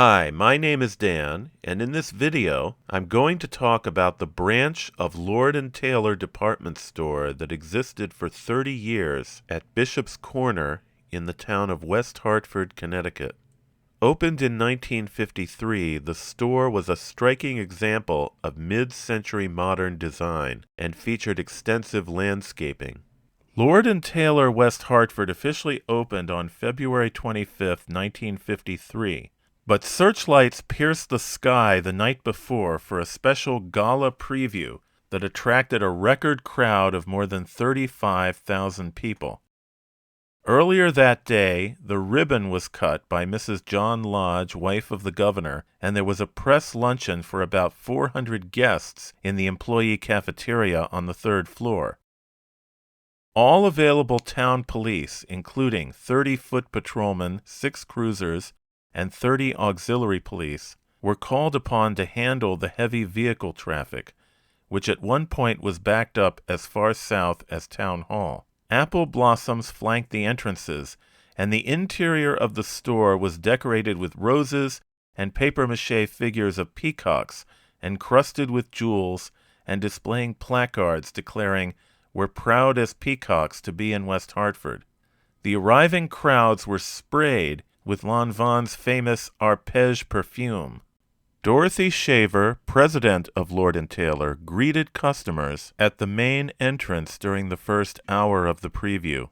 Hi, my name is Dan, and in this video, I'm going to talk about the branch of Lord & Taylor department store that existed for 30 years at Bishop's Corner in the town of West Hartford, Connecticut. Opened in 1953, the store was a striking example of mid-century modern design and featured extensive landscaping. Lord & Taylor West Hartford officially opened on February 25, 1953. But searchlights pierced the sky the night before for a special gala preview that attracted a record crowd of more than 35,000 people. Earlier that day, the ribbon was cut by Mrs. John Lodge, wife of the governor, and there was a press luncheon for about 400 guests in the employee cafeteria on the third floor. All available town police, including 30 foot patrolmen, 6 cruisers, and 30 auxiliary police, were called upon to handle the heavy vehicle traffic, which at one point was backed up as far south as Town Hall. Apple blossoms flanked the entrances, and the interior of the store was decorated with roses and papier-mâché figures of peacocks encrusted with jewels and displaying placards declaring, "We're proud as peacocks to be in West Hartford." The arriving crowds were sprayed with Lanvin's famous Arpège perfume. Dorothy Shaver, president of Lord & Taylor, greeted customers at the main entrance during the first hour of the preview.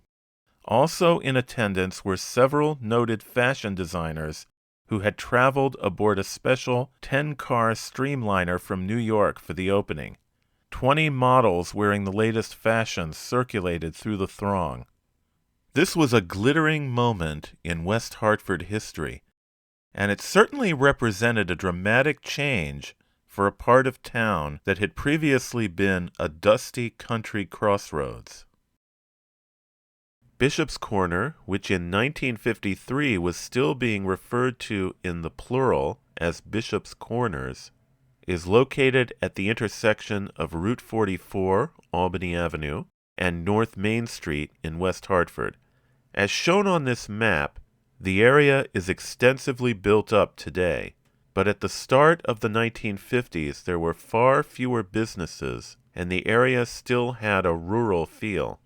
Also in attendance were several noted fashion designers who had traveled aboard a special 10-car streamliner from New York for the opening. 20 models wearing the latest fashions circulated through the throng. This was a glittering moment in West Hartford history, and it certainly represented a dramatic change for a part of town that had previously been a dusty country crossroads. Bishop's Corner, which in 1953 was still being referred to in the plural as Bishop's Corners, is located at the intersection of Route 44, Albany Avenue, and North Main Street in West Hartford. As shown on this map, the area is extensively built up today, but at the start of the 1950s there were far fewer businesses and the area still had a rural feel.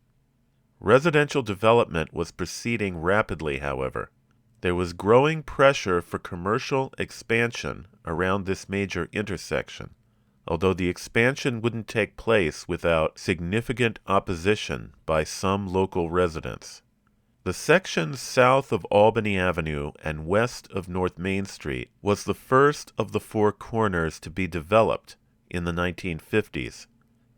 Residential development was proceeding rapidly, however. There was growing pressure for commercial expansion around this major intersection, although the expansion wouldn't take place without significant opposition by some local residents. The section south of Albany Avenue and west of North Main Street was the first of the 4 corners to be developed in the 1950s.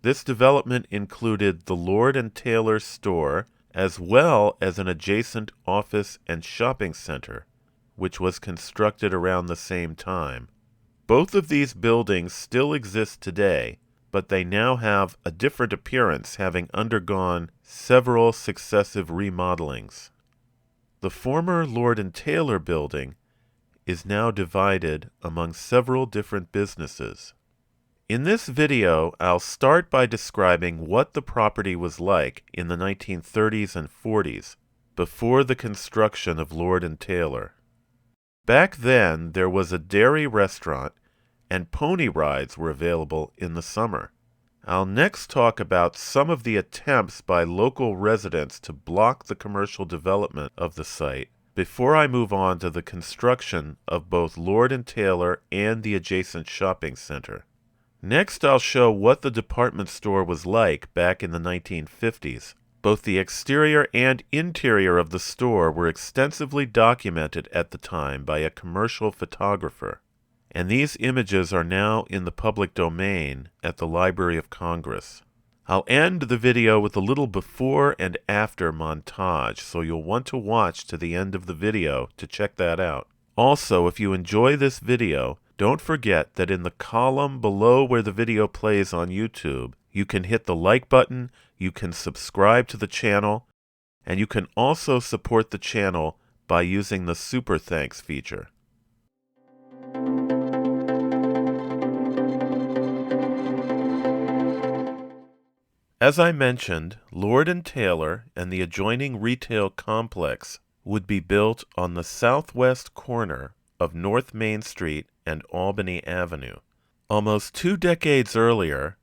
This development included the Lord & Taylor store as well as an adjacent office and shopping center, which was constructed around the same time. Both of these buildings still exist today, but they now have a different appearance, having undergone several successive remodelings. The former Lord & Taylor building is now divided among several different businesses. In this video, I'll start by describing what the property was like in the 1930s and 40s, before the construction of Lord & Taylor. Back then, there was a dairy restaurant and pony rides were available in the summer. I'll next talk about some of the attempts by local residents to block the commercial development of the site before I move on to the construction of both Lord & Taylor and the adjacent shopping center. Next, I'll show what the department store was like back in the 1950s. Both the exterior and interior of the store were extensively documented at the time by a commercial photographer, and these images are now in the public domain at the Library of Congress. I'll end the video with a little before and after montage, so you'll want to watch to the end of the video to check that out. Also, if you enjoy this video, don't forget that in the column below where the video plays on YouTube, you can hit the like button, you can subscribe to the channel, and you can also support the channel by using the Super Thanks feature. As I mentioned, Lord & Taylor and the adjoining retail complex would be built on the southwest corner of North Main Street and Albany Avenue. Almost 2 decades earlier,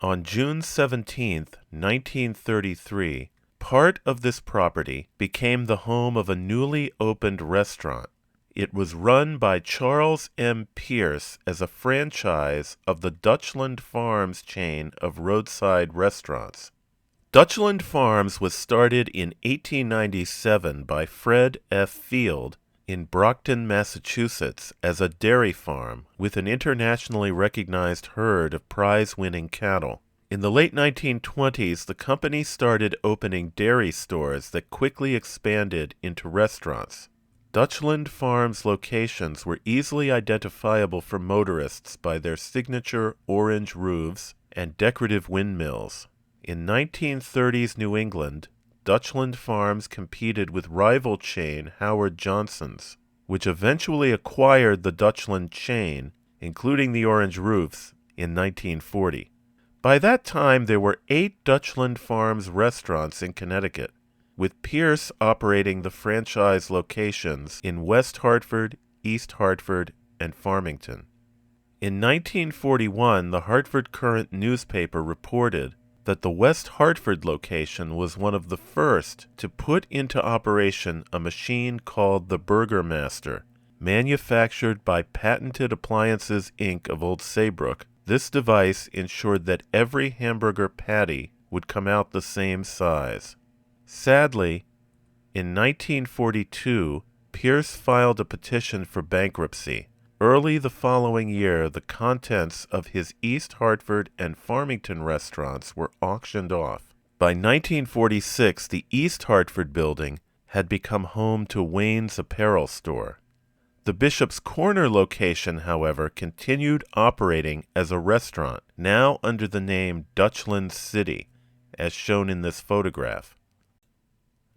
on June 17, 1933, part of this property became the home of a newly opened restaurant. It was run by Charles M. Pierce as a franchise of the Dutchland Farms chain of roadside restaurants. Dutchland Farms was started in 1897 by Fred F. Field in Brockton, Massachusetts, as a dairy farm with an internationally recognized herd of prize-winning cattle. In the late 1920s, the company started opening dairy stores that quickly expanded into restaurants. Dutchland Farms locations were easily identifiable for motorists by their signature orange roofs and decorative windmills. In 1930s New England, Dutchland Farms competed with rival chain Howard Johnson's, which eventually acquired the Dutchland chain, including the orange roofs, in 1940. By that time, there were 8 Dutchland Farms restaurants in Connecticut, with Pierce operating the franchise locations in West Hartford, East Hartford, and Farmington. In 1941, the Hartford Courant newspaper reported that the West Hartford location was one of the first to put into operation a machine called the Burgermaster, manufactured by Patented Appliances, Inc. of Old Saybrook. This device ensured that every hamburger patty would come out the same size. Sadly, in 1942, Pierce filed a petition for bankruptcy. Early the following year, the contents of his East Hartford and Farmington restaurants were auctioned off. By 1946, the East Hartford building had become home to Wayne's apparel store. The Bishop's Corner location, however, continued operating as a restaurant, now under the name Dutchland City, as shown in this photograph.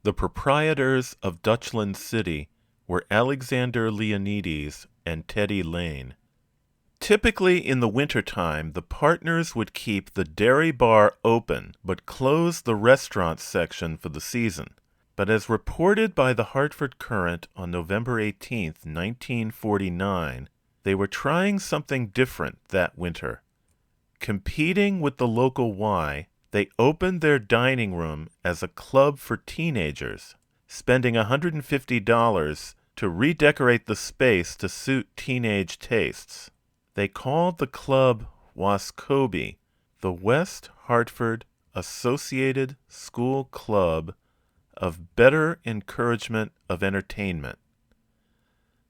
The proprietors of Dutchland City were Alexander Leonides and Teddy Lane. Typically in the wintertime, the partners would keep the dairy bar open but close the restaurant section for the season. But as reported by the Hartford Courant on November 18, 1949, they were trying something different that winter. Competing with the local Y, they opened their dining room as a club for teenagers, spending $150 to redecorate the space to suit teenage tastes. They called the club Wascoby, the West Hartford Associated School Club of Better Encouragement of Entertainment.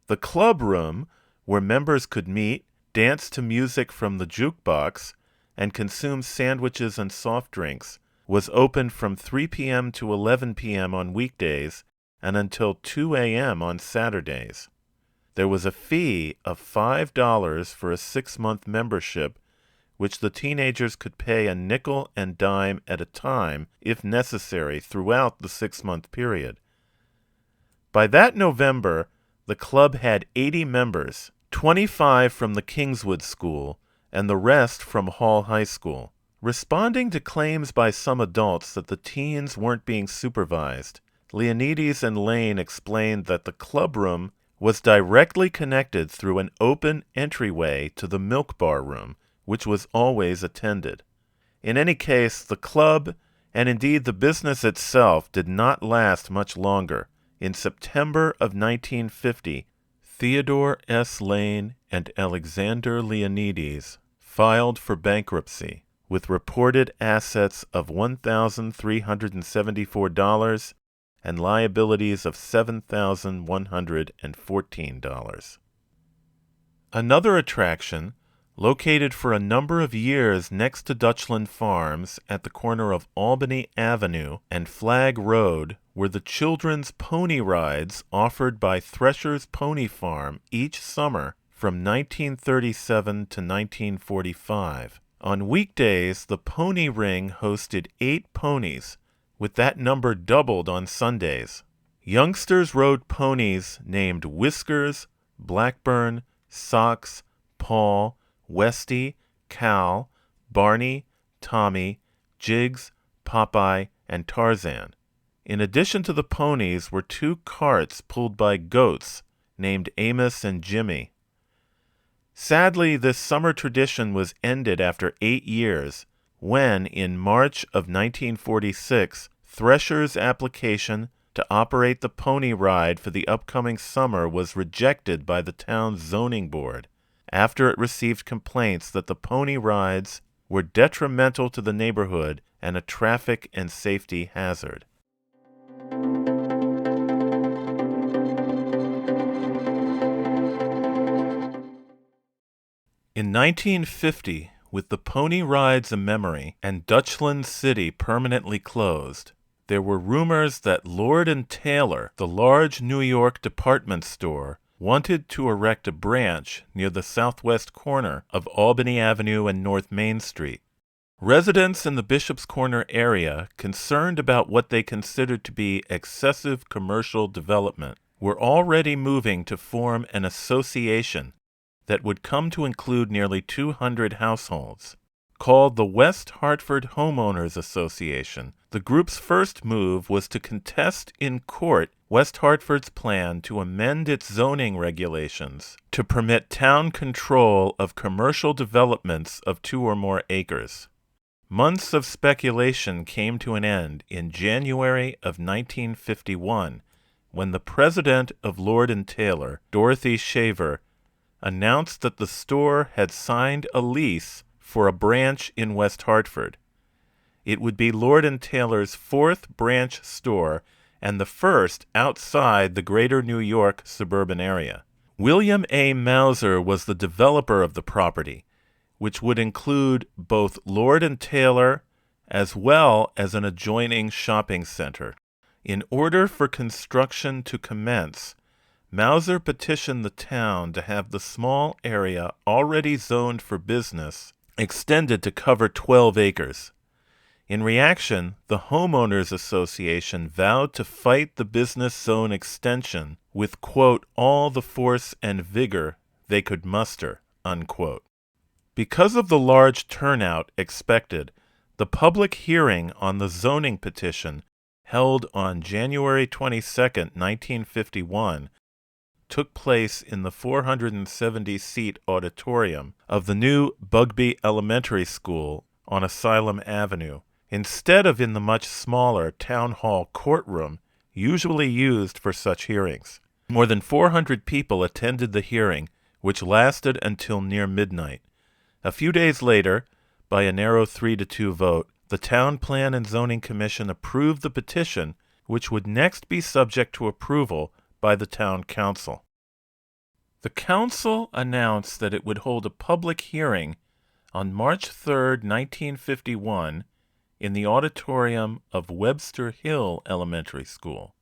The club room, where members could meet, dance to music from the jukebox, and consume sandwiches and soft drinks, was open from 3 p.m. to 11 p.m. on weekdays and until 2 a.m. on Saturdays. There was a fee of $5 for a 6-month membership, which the teenagers could pay a nickel and dime at a time, if necessary, throughout the 6-month period. By that November, the club had 80 members, 25 from the Kingswood School, and the rest from Hall High School. Responding to claims by some adults that the teens weren't being supervised, Leonides and Lane explained that the club room was directly connected through an open entryway to the milk bar room, which was always attended. In any case, the club, and indeed the business itself, did not last much longer. In September of 1950, Theodore S. Lane and Alexander Leonides filed for bankruptcy, with reported assets of $1,374 and liabilities of $7,114. Another attraction, located for a number of years next to Dutchland Farms at the corner of Albany Avenue and Flag Road, were the children's pony rides offered by Thresher's Pony Farm each summer from 1937 to 1945. On weekdays, the pony ring hosted 8 ponies, with that number doubled on Sundays. Youngsters rode ponies named Whiskers, Blackburn, Socks, Paul, Westy, Cal, Barney, Tommy, Jiggs, Popeye, and Tarzan. In addition to the ponies were 2 carts pulled by goats named Amos and Jimmy. Sadly, this summer tradition was ended after 8 years when, in March of 1946, Thresher's application to operate the pony ride for the upcoming summer was rejected by the town's zoning board after it received complaints that the pony rides were detrimental to the neighborhood and a traffic and safety hazard. In 1950, with the pony rides a memory and Dutchland City permanently closed, there were rumors that Lord & Taylor, the large New York department store, wanted to erect a branch near the southwest corner of Albany Avenue and North Main Street. Residents in the Bishop's Corner area, concerned about what they considered to be excessive commercial development, were already moving to form an association that would come to include nearly 200 households. Called the West Hartford Homeowners Association, the group's first move was to contest in court West Hartford's plan to amend its zoning regulations to permit town control of commercial developments of 2 or more acres. Months of speculation came to an end in January of 1951 when the president of Lord & Taylor, Dorothy Shaver, announced that the store had signed a lease for a branch in West Hartford. It would be Lord & Taylor's 4th branch store and the first outside the greater New York suburban area. William A. Mauser was the developer of the property, which would include both Lord & Taylor as well as an adjoining shopping center. In order for construction to commence, Mauser petitioned the town to have the small area already zoned for business extended to cover 12 acres. In reaction, the Homeowners Association vowed to fight the business zone extension with, quote, all the force and vigor they could muster, unquote. Because of the large turnout expected, the public hearing on the zoning petition, held on January 22, 1951, took place in the 470-seat auditorium of the new Bugby Elementary School on Asylum Avenue, instead of in the much smaller town hall courtroom usually used for such hearings. More than 400 people attended the hearing, which lasted until near midnight. A few days later, by a narrow 3-2 vote, the Town Plan and Zoning Commission approved the petition, which would next be subject to approval by the Town Council. The Council announced that it would hold a public hearing on March 3, 1951, in the auditorium of Webster Hill Elementary School.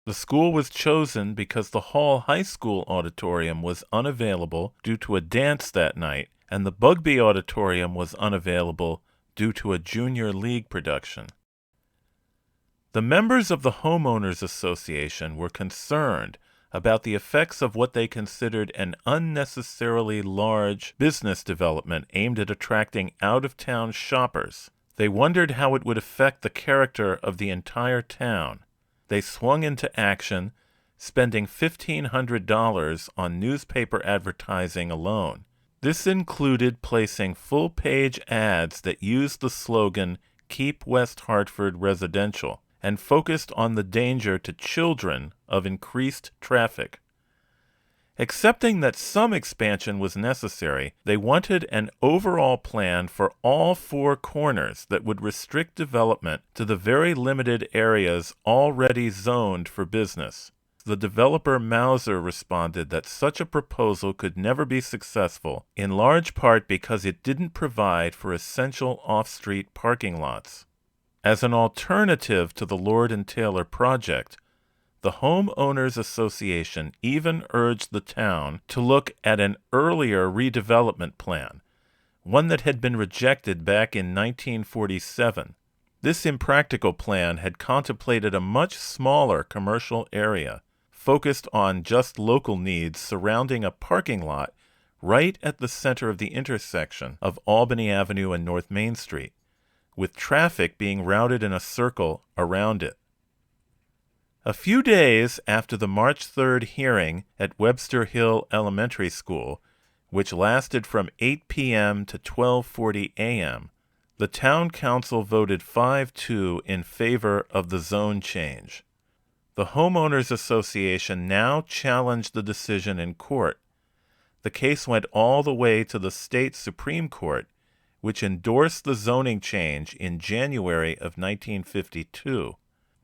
The school was chosen because the Hall High School auditorium was unavailable due to a dance that night, and the Bugby Auditorium was unavailable due to a Junior League production. The members of the Homeowners Association were concerned about the effects of what they considered an unnecessarily large business development aimed at attracting out-of-town shoppers. They wondered how it would affect the character of the entire town. They swung into action, spending $1,500 on newspaper advertising alone. This included placing full-page ads that used the slogan, "Keep West Hartford Residential," and focused on the danger to children of increased traffic. Accepting that some expansion was necessary, they wanted an overall plan for all 4 corners that would restrict development to the very limited areas already zoned for business. The developer Mauser responded that such a proposal could never be successful, in large part because it didn't provide for essential off-street parking lots. As an alternative to the Lord & Taylor project, the Homeowners Association even urged the town to look at an earlier redevelopment plan, one that had been rejected back in 1947. This impractical plan had contemplated a much smaller commercial area, focused on just local needs surrounding a parking lot right at the center of the intersection of Albany Avenue and North Main Street, with traffic being routed in a circle around it. A few days after the March 3rd hearing at Webster Hill Elementary School, which lasted from 8 p.m. to 12:40 a.m., the town council voted 5-2 in favor of the zone change. The Homeowners Association now challenged the decision in court. The case went all the way to the state Supreme Court, which endorsed the zoning change in January of 1952.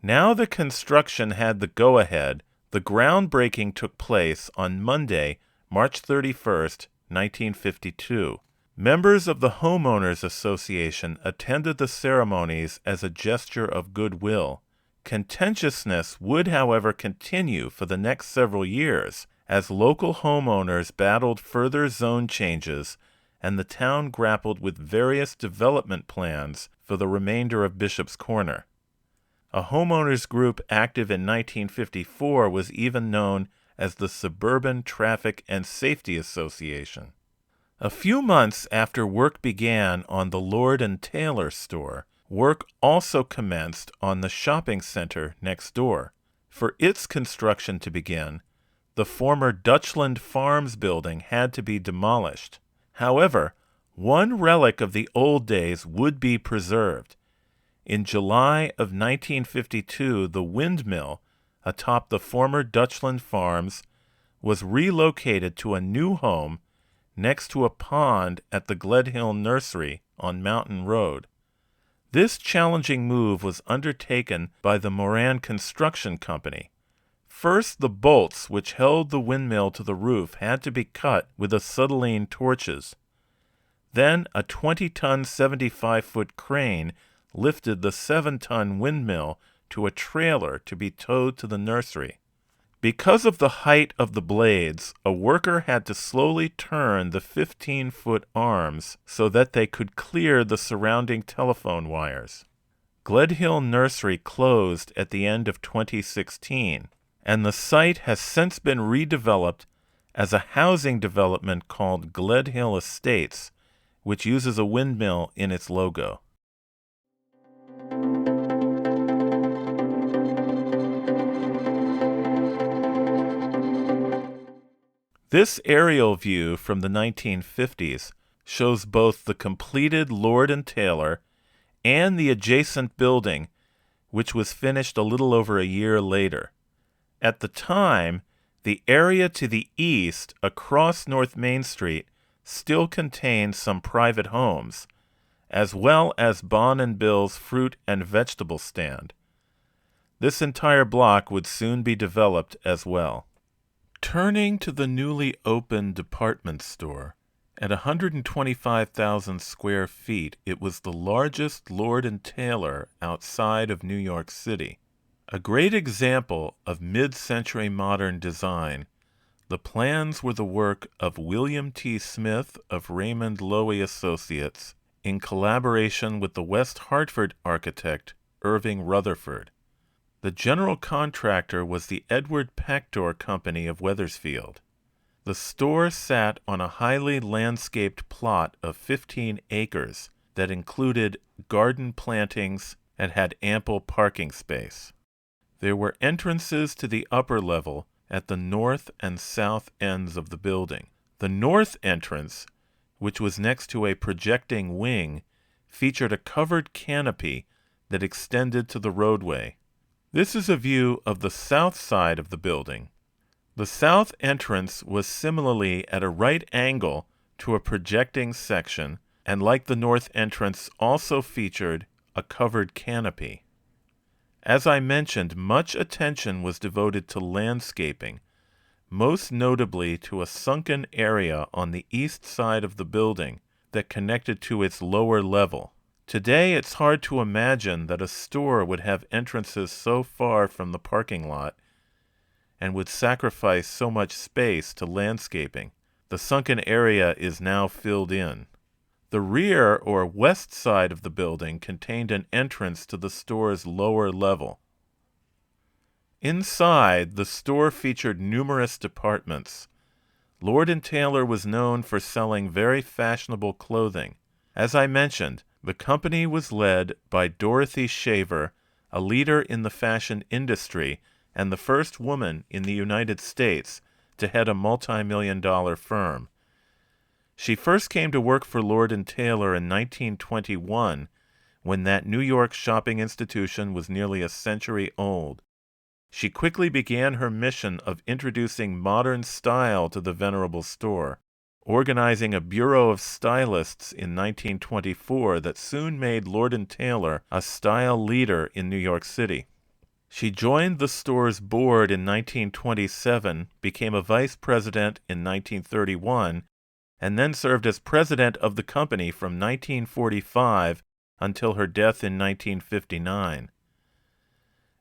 Now the construction had the go-ahead. The groundbreaking took place on Monday, March 31st, 1952. Members of the Homeowners Association attended the ceremonies as a gesture of goodwill. Contentiousness would, however, continue for the next several years as local homeowners battled further zone changes and the town grappled with various development plans for the remainder of Bishop's Corner. A homeowners group active in 1954 was even known as the Suburban Traffic and Safety Association. A few months after work began on the Lord & Taylor store, work also commenced on the shopping center next door. For its construction to begin, the former Dutchland Farms building had to be demolished. However, one relic of the old days would be preserved. In July of 1952, the windmill atop the former Dutchland Farms was relocated to a new home next to a pond at the Gledhill Nursery on Mountain Road. This challenging move was undertaken by the Moran Construction Company. First, the bolts which held the windmill to the roof had to be cut with acetylene torches. Then a 20-ton, 75-foot crane lifted the 7-ton windmill to a trailer to be towed to the nursery. Because of the height of the blades, a worker had to slowly turn the 15-foot arms so that they could clear the surrounding telephone wires. Gledhill Nursery closed at the end of 2016, and the site has since been redeveloped as a housing development called Gledhill Estates, which uses a windmill in its logo. This aerial view from the 1950s shows both the completed Lord & Taylor and the adjacent building, which was finished a little over a year later. At the time, the area to the east across North Main Street still contained some private homes, as well as Bon and Bill's fruit and vegetable stand. This entire block would soon be developed as well. Turning to the newly opened department store, at 125,000 square feet, it was the largest Lord & Taylor outside of New York City. A great example of mid-century modern design, the plans were the work of William T. Smith of Raymond Loewy Associates in collaboration with the West Hartford architect Irving Rutherford. The general contractor was the Edward Pactor Company of Wethersfield. The store sat on a highly landscaped plot of 15 acres that included garden plantings and had ample parking space. There were entrances to the upper level at the north and south ends of the building. The north entrance, which was next to a projecting wing, featured a covered canopy that extended to the roadway. This is a view of the south side of the building. The south entrance was similarly at a right angle to a projecting section, and like the north entrance also featured a covered canopy. As I mentioned, much attention was devoted to landscaping, most notably to a sunken area on the east side of the building that connected to its lower level. Today, it's hard to imagine that a store would have entrances so far from the parking lot and would sacrifice so much space to landscaping. The sunken area is now filled in. The rear or west side of the building contained an entrance to the store's lower level. Inside, the store featured numerous departments. Lord & Taylor was known for selling very fashionable clothing. As I mentioned, the company was led by Dorothy Shaver, a leader in the fashion industry and the first woman in the United States to head a multi-million-dollar firm. She first came to work for Lord & Taylor in 1921, when that New York shopping institution was nearly a century old. She quickly began her mission of introducing modern style to the venerable store, organizing a bureau of stylists in 1924 that soon made Lord & Taylor a style leader in New York City. She joined the store's board in 1927, became a vice president in 1931, and then served as president of the company from 1945 until her death in 1959.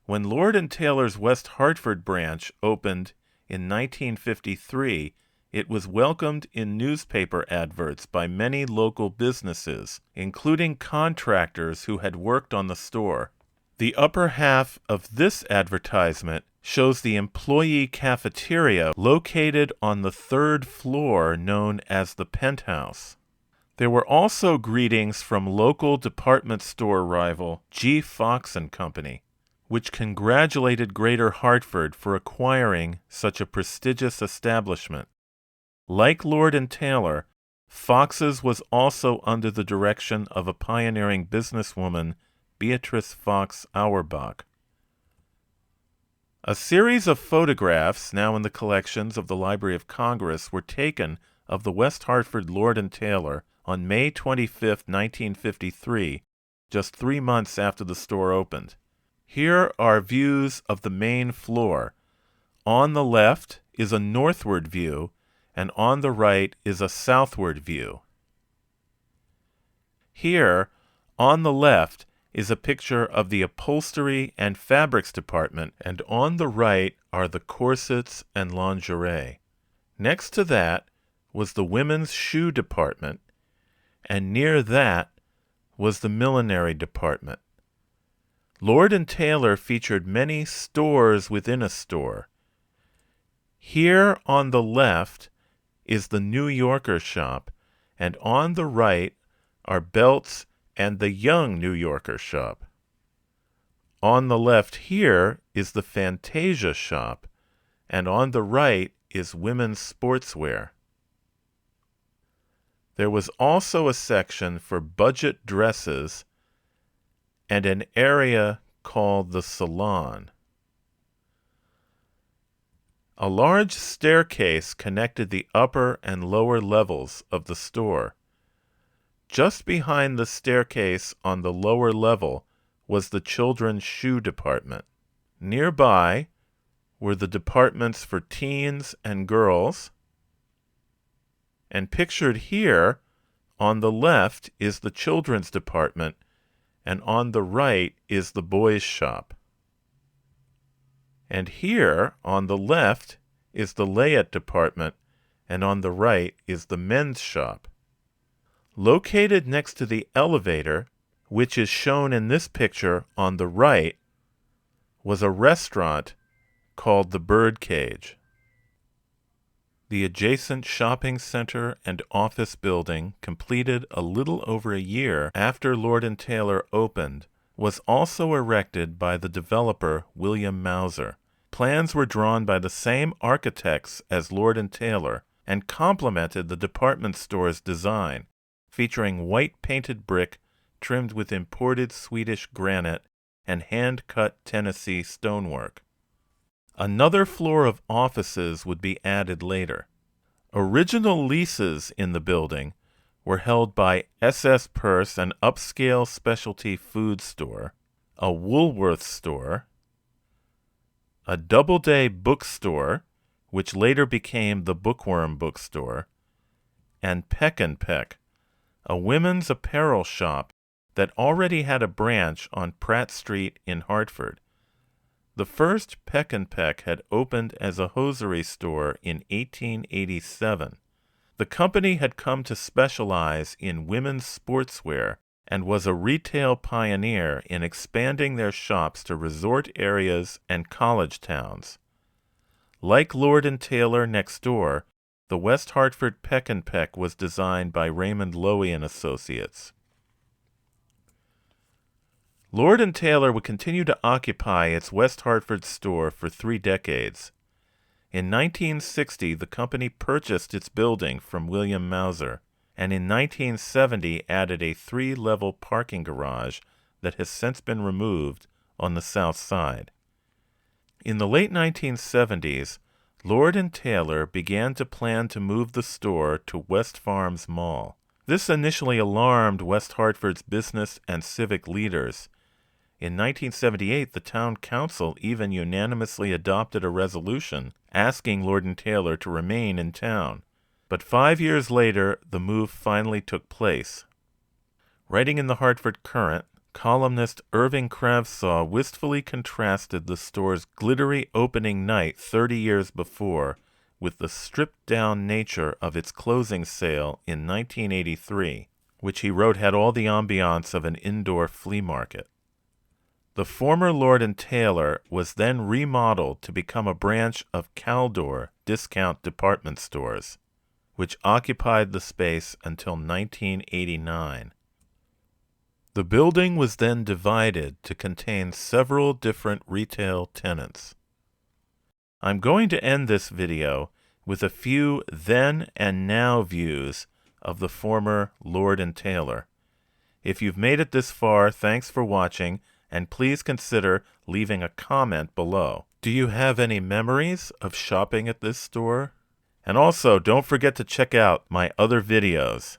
When Lord & Taylor's West Hartford branch opened in 1953, it was welcomed in newspaper adverts by many local businesses, including contractors who had worked on the store. The upper half of this advertisement shows the employee cafeteria located on the third floor known as the penthouse. There were also greetings from local department store rival G. Fox & Company, which congratulated Greater Hartford for acquiring such a prestigious establishment. Like Lord & Taylor, Fox's was also under the direction of a pioneering businesswoman, Beatrice Fox Auerbach. A series of photographs, now in the collections of the Library of Congress, were taken of the West Hartford Lord & Taylor on May 25, 1953, just 3 months after the store opened. Here are views of the main floor. On the left is a northward view, and on the right is a southward view. Here, on the left, is a picture of the upholstery and fabrics department, and on the right are the corsets and lingerie. Next to that was the women's shoe department, and near that was the millinery department. Lord & Taylor featured many stores within a store. Here on the left is the New Yorker shop, and on the right are Belts and the Young New Yorker shop. On the left here is the Fantasia shop, and on the right is women's sportswear. There was also a section for budget dresses and an area called the salon. A large staircase connected the upper and lower levels of the store. Just behind the staircase on the lower level was the children's shoe department. Nearby were the departments for teens and girls, and pictured here on the left is the children's department, and on the right is the boys' shop. And here on the left is the layette department, and on the right is the men's shop. Located next to the elevator, which is shown in this picture on the right, was a restaurant called the Birdcage. The adjacent shopping center and office building, completed a little over a year after Lord & Taylor opened, was also erected by the developer William Mauser. Plans were drawn by the same architects as Lord & Taylor and complemented the department store's design, featuring white painted brick trimmed with imported Swedish granite and hand-cut Tennessee stonework. Another floor of offices would be added later. Original leases in the building were held by SS Purse, an upscale specialty food store, a Woolworth store, a Doubleday bookstore, which later became the Bookworm bookstore, and Peck & Peck, a women's apparel shop that already had a branch on Pratt Street in Hartford. The first Peck & Peck had opened as a hosiery store in 1887. The company had come to specialize in women's sportswear and was a retail pioneer in expanding their shops to resort areas and college towns. Like Lord & Taylor next door, the West Hartford Peck & Peck was designed by Raymond Loewy and Associates. Lord & Taylor would continue to occupy its West Hartford store for 3 decades. In 1960, the company purchased its building from William Mauser, and in 1970 added a 3-level parking garage that has since been removed on the south side. In the late 1970s, Lord & Taylor began to plan to move the store to Westfarms Mall. This initially alarmed West Hartford's business and civic leaders. In 1978, the town council even unanimously adopted a resolution asking Lord & Taylor to remain in town. But 5 years later, the move finally took place. Writing in the Hartford Courant, columnist Irving Kravsaw wistfully contrasted the store's glittery opening night 30 years before with the stripped-down nature of its closing sale in 1983, which he wrote had all the ambiance of an indoor flea market. The former Lord & Taylor was then remodeled to become a branch of Caldor discount department stores, which occupied the space until 1989. The building was then divided to contain several different retail tenants. I'm going to end this video with a few then and now views of the former Lord & Taylor. If you've made it this far, thanks for watching, and please consider leaving a comment below. Do you have any memories of shopping at this store? And also, don't forget to check out my other videos.